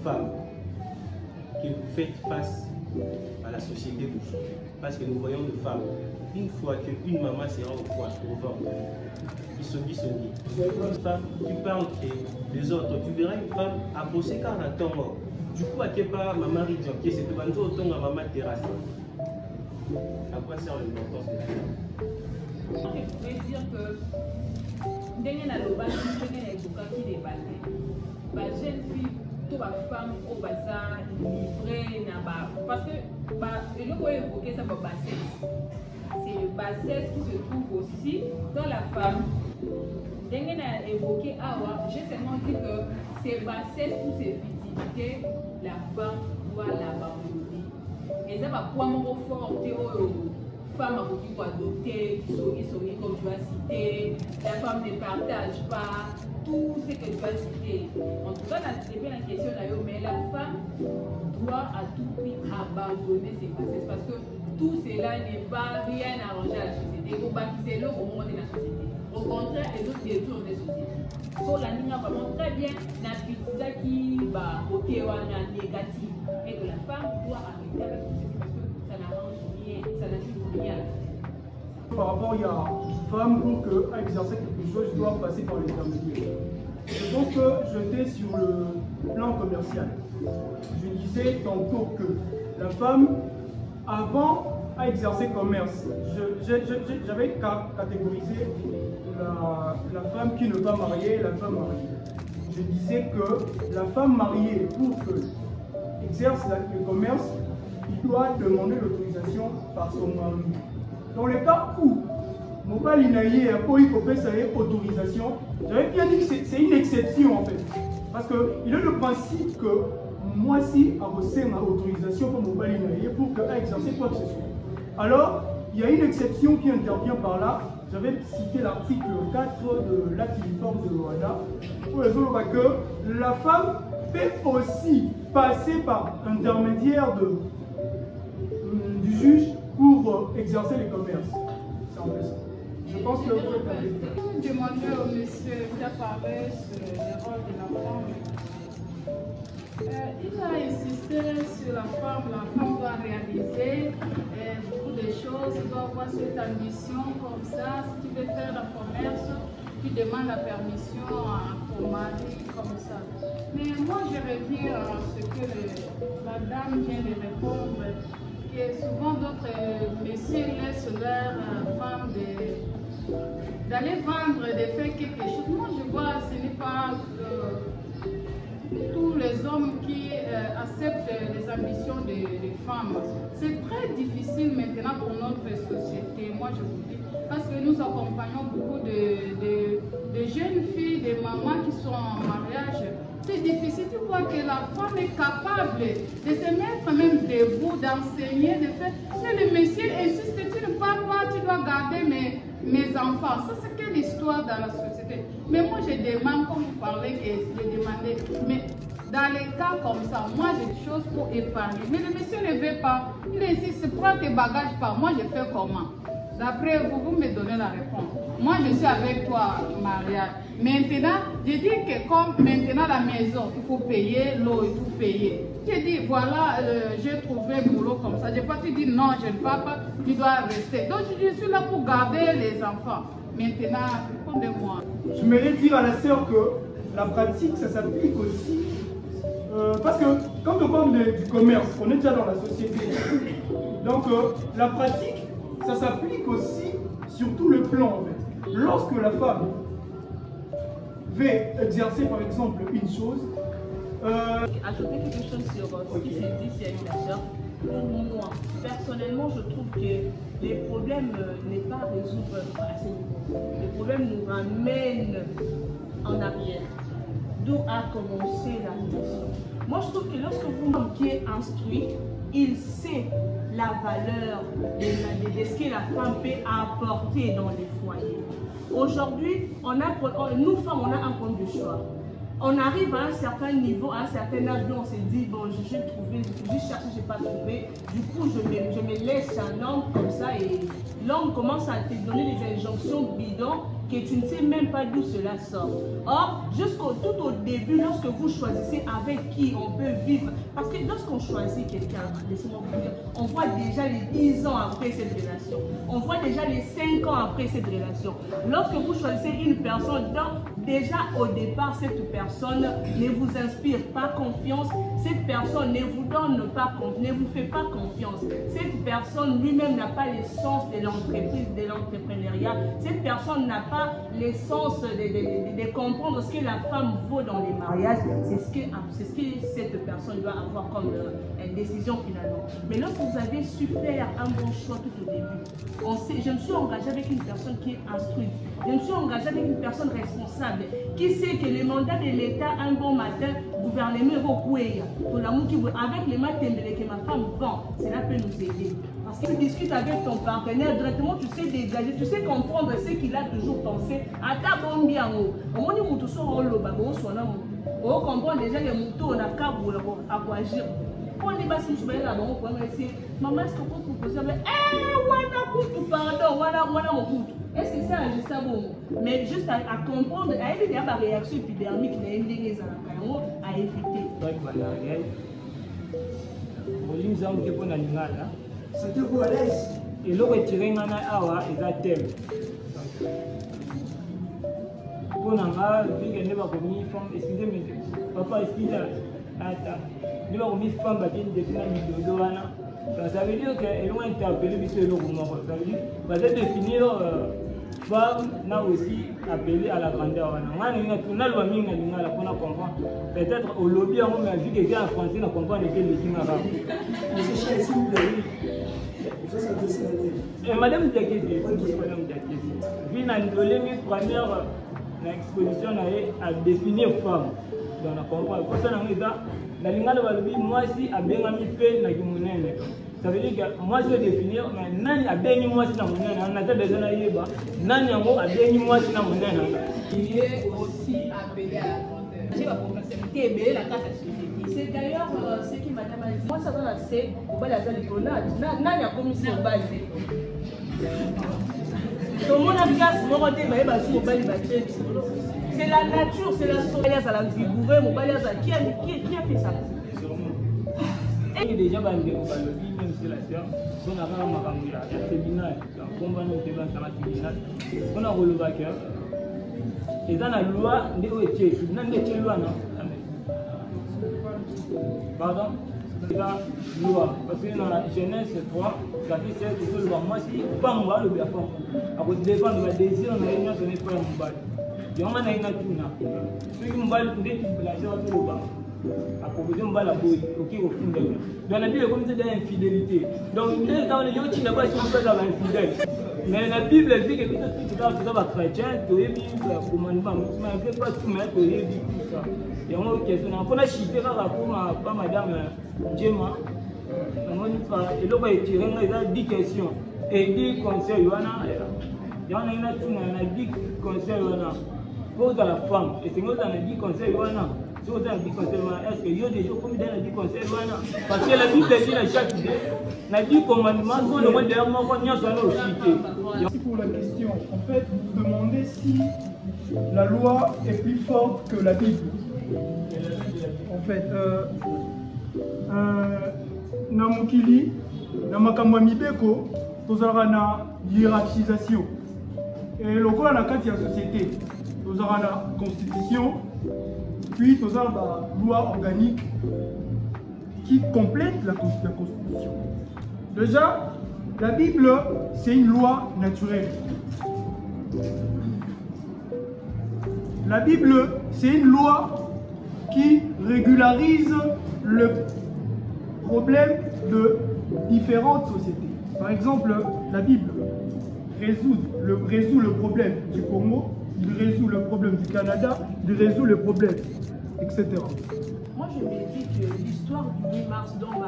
femmes que vous faites face à la société d'aujourd'hui. Parce que nous voyons des femmes, une fois qu'une maman sera au ventre, ils se disent, une femme, tu parles entre les autres, tu verras une femme à bosser 40 ans. Du coup, à quel part maman dit que c'est pas autant à maman terrasse. À quoi sert l'importance de ça? Je voudrais dire que dernier na loba qui est la jeune fille, toute la femme au bazar livrée parce que le mot évoqué ça va bassesse. C'est le bassesse qui se trouve aussi dans la femme. Dernier na évoqué awa, j'ai seulement dit que c'est bassesse ou c'est vitalité, la femme doit l'abandonner. Et ça va pouvoir me conforter aux femmes qui sont adoptées, qui sont comme tu as cité, la femme ne partage pas, tout ce que tu as cité. En tout cas, c'est bien la question là, mais la femme doit à tout prix abandonner ses bassesses parce que tout cela n'est pas rien arrangé à la société. Il faut baptiser l'eau au moment de la société. Au contraire, et l'autre détourne des sociétés. Pour la ligne vraiment très bien, la pizza qui va au négatif et que la femme doit arrêter avec tout ceci parce que ça n'arrange rien, ça n'ajoute rien. Par rapport, il y a une femme pour qu'elle exerce quelque chose, je dois passer par l'intermédiaire. Je pense que j'étais sur le plan commercial. Je disais tantôt que la femme, avant à exercer commerce, j'avais catégorisé la femme qui n'est pas mariée et la femme mariée. Je disais que la femme mariée, pour qu'elle exerce le commerce, il doit demander l'autorisation par son mari. Dans le cas où Mobali Naye a autorisation, j'avais bien dit que c'est une exception en fait. Parce qu'il est le principe que moi si a reçu ma autorisation pour Mobali Naye pour qu'elle exerce quoi que ce soit. Alors, il y a une exception qui intervient par là. J'avais cité l'article 4 de l'acte uniforme de Rwanda pour les autres que la femme peut aussi passer par l'intermédiaire du juge pour exercer les commerces. C'est en fait ça. Je pense que vous pouvez demander au monsieur d'appareil sur le rôle de la femme. Il a insisté sur la femme doit réaliser beaucoup de choses, il doit avoir cette ambition comme ça. Si tu veux faire un commerce, tu demandes la permission à ton mari comme ça. Mais moi je reviens à ce que la dame vient de répondre, que souvent d'autres messieurs laissent leur femme d'aller vendre, de faire quelque chose. Moi je vois, ce n'est pas tous les hommes qui acceptent les ambitions des femmes. C'est très difficile maintenant pour notre société, moi je vous dis, parce que nous accompagnons beaucoup de jeunes filles, des mamans qui sont en mariage. C'est difficile, tu vois que la femme est capable de se mettre même debout, d'enseigner, de faire. Et le monsieur insiste, tu ne parles pas, tu dois garder mes enfants. Ça c'est quelle histoire dans la société. Mais moi je demande, comme vous parlez, que je demandais, mais dans les cas comme ça, moi j'ai des choses pour épargner. Mais le monsieur ne veut pas. Il insiste, prends tes bagages par moi, je fais comment? D'après vous, vous me donnez la réponse. Moi je suis avec toi, mariage. Maintenant, je dis que comme maintenant la maison, il faut payer, l'eau, il faut payer. J'ai dit, voilà, j'ai trouvé un boulot comme ça. Je n'ai pas dit non, je ne pars pas, tu dois rester. Donc je suis là pour garder les enfants. Maintenant, répondez-moi. Je voulais dire à la sœur que la pratique, ça s'applique aussi. Parce que quand on parle du commerce, on est déjà dans la société. Donc la pratique, ça s'applique aussi sur tout le plan en fait. Lorsque la femme veut exercer par exemple une chose, ajouter quelque chose sur ce qui s'est dit s'il y a eu la sœur. Pour moi, personnellement, je trouve que les problèmes n'est pas à résoudre à ce niveau. Les problèmes nous ramènent en arrière. D'où a commencé la relation. Moi, je trouve que lorsque vous qui est instruit, il sait la valeur de ce que la femme peut apporter dans les foyers. Aujourd'hui, nous femmes, on a un point de choix. On arrive à un certain niveau, à un certain âge, où on se dit, bon, j'ai trouvé, j'ai cherché, je n'ai pas trouvé. Du coup, je me laisse un homme comme ça et l'homme commence à te donner des injonctions bidons que tu ne sais même pas d'où cela sort. Or, tout au début, lorsque vous choisissez avec qui on peut vivre, parce que lorsqu'on choisit quelqu'un, laissez-moi vous dire, on voit déjà les 10 ans après cette relation, on voit déjà les 5 ans après cette relation. Lorsque vous choisissez une personne, déjà au départ, cette personne ne vous inspire pas confiance, cette personne ne vous donne pas confiance, ne vous fait pas confiance. Cette personne lui-même n'a pas l'essence de l'entreprise, de l'entrepreneuriat. Cette personne n'a pas l'essence de comprendre ce que la femme vaut dans les mariages. C'est ce que cette personne doit avoir comme décision finalement. Mais lorsque vous avez su faire un bon choix tout au début, je me suis engagée avec une personne qui est instruite. Je me suis engagée avec une personne responsable qui sait que le mandat de l'État, un bon matin, gouvernement avec les maths que ma femme vend, cela peut nous aider. Parce que tu discutes avec ton partenaire directement, tu sais dégager, tu sais comprendre ce qu'il a toujours pensé. À ta bonne bien, au moins il faut comprendre déjà les moutons on a qu'à agir. Quand on est bas, si je vais là-bas, on peut me dire, maman, est-ce qu'on peut proposer? Pardon, voilà mon coup. Est-ce que c'est un bon? Mais juste à comprendre, à éviter la réaction épidermique, à éviter. C'était pour à l'aise. Et l'eau retirée nana awa et la thème. Pour nanga, vu qu'elle n'est pas commis femme, excusez-moi, papa, excusez-moi, attends, n'est pas commis femme, bah, depuis la vidéo de ça veut dire qu'elle va interpeller monsieur le Roumaro. Ça veut dire, va définir femme, n'a aussi appelé à la grandeur. On a le mien, on a comprendre. Peut-être au lobby, on a vu quelqu'un en français, on comprend lesquels les films arabes. Monsieur, s'il vous plaît. Madame Diakesi, Madame Diakesi, vu dans première exposition à définir femme. Donc on comprend. Pour ça, dans le moi si à bien ami fait na kimunene. Ça veut dire que moi je vais définir mais nani a bien moi si na munene. On a déjà na yeba. Nani yango a bien moi si na munene. Il est aussi appelé à la grandeur. J'ai ma professionnalité, la carte à société. C'est d'ailleurs ce qui madame a dit. Moi ça va c'est au bas de la ligonade. Nani a commis au bas. Tout le monde a bien ce moment de maïba sur au bas de la tête. C'est la nature, c'est la sauveillance à la vigoureux, qui a fait ça? Et déjà, même si la sœur, on a vraiment un tribunal, on a relevé à cœur. Et dans la loi, on est loi, non? Pardon? C'est la loi. Parce que dans la Genèse 3, ça fait c'est le moi si pas moi le bien fort. À cause des femmes, le désir, on a une ce n'est pas un bal. Il y a un tuna. Ceux qui me balent, ils me la gèrent tout le bas. À proposition, on va la bouille, ok, au fond de l'eau. Dans la Bible, il y a comme ça d'infidélité. Donc, dans les gens qui n'ont pas infidèle. Mais la Bible, elle dit que tout ça chrétien, tu es bien, commandement, tu ne fais pas tout mettre, tu es bien tout ça. Il y a une question. On a chité par madame Djema. Et là, il y a 10 questions. Et 10 conseils, il y en a une a 10 conseils. Pour la femme, et c'est moi qui ai dit conseil, est-ce qu'il y a des gens qui ont dit conseil? Parce que la Bible dit à chaque idée, la dit commandement, on le voit derrière moi, on y a aussi. Merci pour la question. En fait, vous demandez si la loi est plus forte que la Bible. En fait, Namukili, Namakamwa Mibeko, nous avons une hiérarchisation. Et le cas dans la société, nous avons la constitution, puis nous avons la loi organique qui complète la constitution. Déjà, la Bible, c'est une loi naturelle. La Bible, c'est une loi qui régularise le problème de différentes sociétés. Par exemple, la Bible résout le problème du Congo, il résout le problème du Canada, il résout le problème, etc. Moi, je me dis que l'histoire du 8 mars dont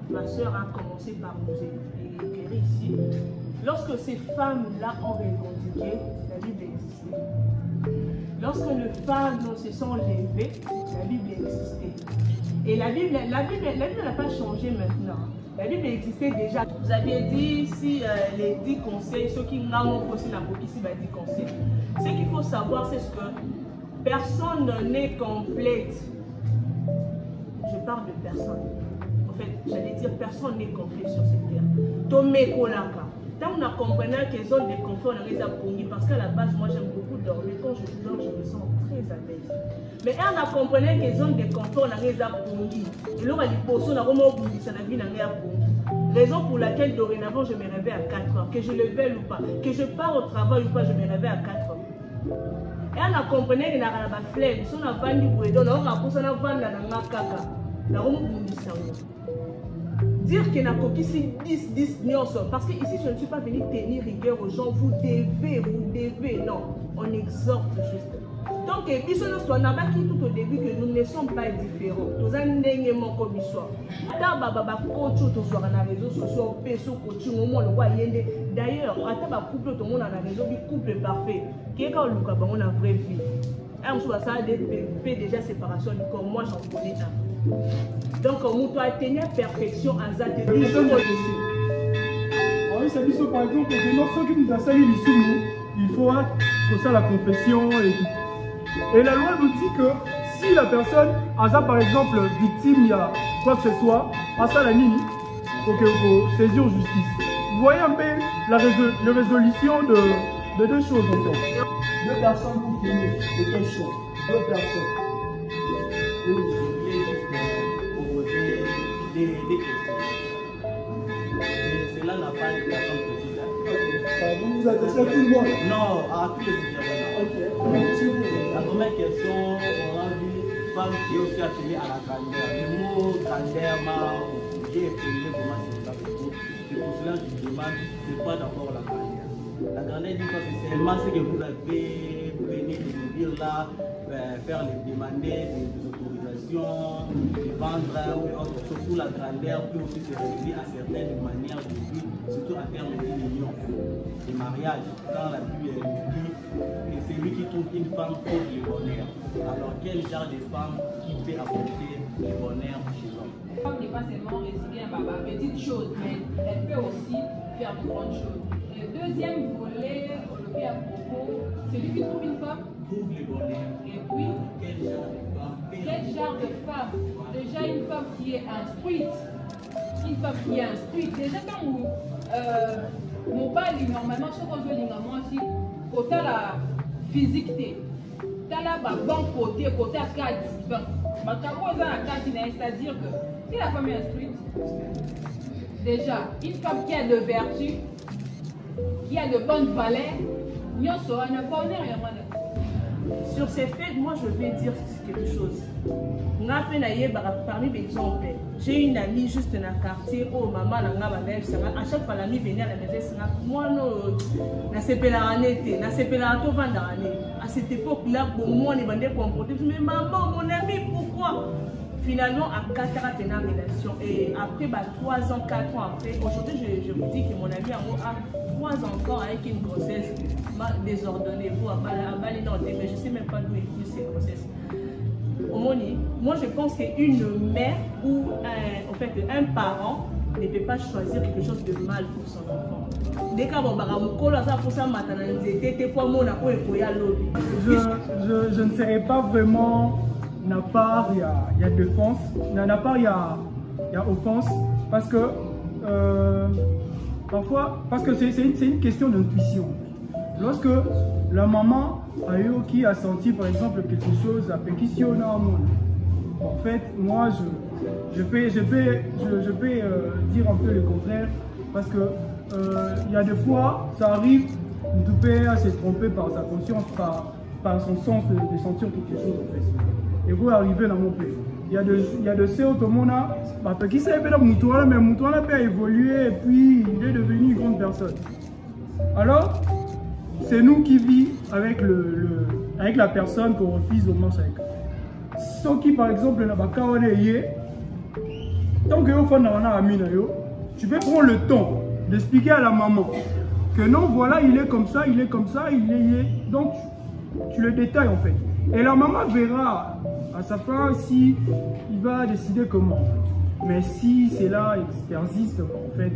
ma soeur a commencé par nous éclairer ici, lorsque ces femmes-là ont revendiqué, la Bible existait. Lorsque les femmes se sont levées, la Bible existait. Et la Bible n'a pas changé maintenant. La Bible existait déjà. Vous aviez dit si les 10 conseils, ceux qui n'ont pas aussi la ici, 10 conseils. Ce qu'il faut savoir, c'est que personne n'est complète. Je parle de personne. En fait, j'allais dire personne n'est complet sur cette terre. Tomé Kolaka. Tant on a compris que zone de confort, on a les apprendre parce qu'à la base, moi j'aime beaucoup dormir. Quand je dors, je me sens très à l'aise. Mais on a compris que zone de confort, on a les apprendre. Et là, on a dit pour ça, on a vraiment oublié ça, on a vu les apprendre. Raison pour laquelle dorénavant, je me réveille à 4 heures. Que je le veuille ou pas, que je pars au travail ou pas, je me réveille à 4 heures. Et on a compris que on a la flemme. Si on a vendu pour les dons, on a poussé à vendre dans la caca. On a vraiment oublié ça. Dire qu'il n'a qu'au 10 parce que ici je ne suis pas venu tenir rigueur aux gens, vous devez, non, on exhorte juste. Donc, on n'a pas dit tout au début que nous ne sommes pas différents. Nous avons comme histoire. D'ailleurs, couple, tout le monde a raison, couple parfait. Qui est quand on a une vraie vie. Déjà séparation du corps, moi j'en connais un. Donc, on doit atteindre perfection à ça. Oui, c'est dit par exemple, ceux qui nous a sali il faut que ça la confession et tout. Et la loi nous dit que si la personne a ça par exemple victime, il y a quoi que ce soit, à ça la nini, il faut saisir justice. Vous voyez un peu la résolution de deux choses en fait. Deux personnes pour finir, c'est quelque chose. Deux personnes. Je voulais juste proposer des questions. Cela n'a pas de personne précise. Vous adressez à tout le monde? Non, à tous les intervenants. La première question, on a vu femme qui est aussi attirée à la grandeur. Le mot grandeur m'a j'ai exprimé comment c'est ça. C'est pour cela que je demande c'est quoi d'abord la grandeur. La grandeur dit que c'est seulement ce que vous avez venu de nous dire là, faire les demander des autorisations, de vendre ou autre chose. Surtout la grandeur peut aussi se révéler à certaines manières de vie, surtout en termes d'union, de mariage. Quand la Bible dit que c'est lui qui trouve une femme pour le bonheur. Alors quel genre de femme qui peut apporter le bonheur chez l'homme? La femme n'est pas seulement résider à ma petite chose, mais elle peut aussi faire de grandes choses. Le deuxième volet, aujourd'hui à propos, celui qui trouve une femme trouve le bonheur. Et puis, quel genre de femme? Déjà une femme qui est instruite. Une femme qui est instruite. Déjà quand mon père, normalement, ce qu'on veut dire, moi aussi, côté la physique, tu as là bon côté à 4. C'est-à-dire que si la femme est instruite, déjà, une femme qui a de vertu, qui a de bonnes valeurs, nous sera un bonheur. Sur ces faits, moi je vais dire quelque chose. Parmi les exemples, j'ai une amie juste dans le quartier où maman à chaque fois l'amie venait à la maison, moi non, à cette époque-là, pour moi, on est comporté. Mais maman, mon ami, pourquoi? Finalement, à 4 ans, on a une relation. Et après, 3 ans, 4 ans après, aujourd'hui, je vous dis que mon ami a 3 enfants avec une grossesse désordonnée. Mais je ne sais même pas d'où est venue cette grossesse. Moi, je pense qu'une mère ou en fait, un parent ne peut pas choisir quelque chose de mal pour son enfant. Je ne serais pas vraiment n'a part, il y a défense, n'a part, il y a offense, parce que parfois, parce que c'est une question d'intuition. Lorsque la maman qui a senti par exemple quelque chose à pétition en fait, moi je peux dire un peu le contraire, parce que il y a des fois, ça arrive, le père s'est trompé par sa conscience, par son sens de sentir quelque chose en fait. Et vous arrivez dans mon pays. Il y a de ceux tout le monde a qui s'est fait mais Moutouana a évolué et puis il est devenu une grande personne. Alors, c'est nous qui vivons avec la personne qu'on refuse de marcher avec. Ceux qui par exemple n'a pas tant que tu peux prendre le temps d'expliquer à la maman que non, voilà, il est comme ça, il est. Donc, tu le détailles en fait. Et la maman verra à sa fin si il va décider comment. Mais si c'est là persiste, en fait,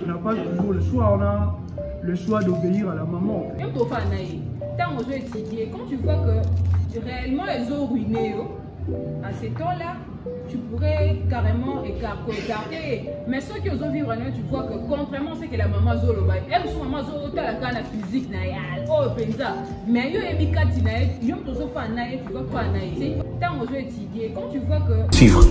on n'a pas toujours le choix, on a le choix d'obéir à la maman. En fait. Quand tu vois que réellement elles ont ruiné, à ces temps-là, tu pourrais carrément écarter. Mais ceux qui osent vivre, tu vois que contrairement à ce que la maman Zolo, elle sont maman Zolo, tu as la physique, oh penza. Mais yo emikati na yo tozo fa na tu vois pas na quand tu vois que suivre.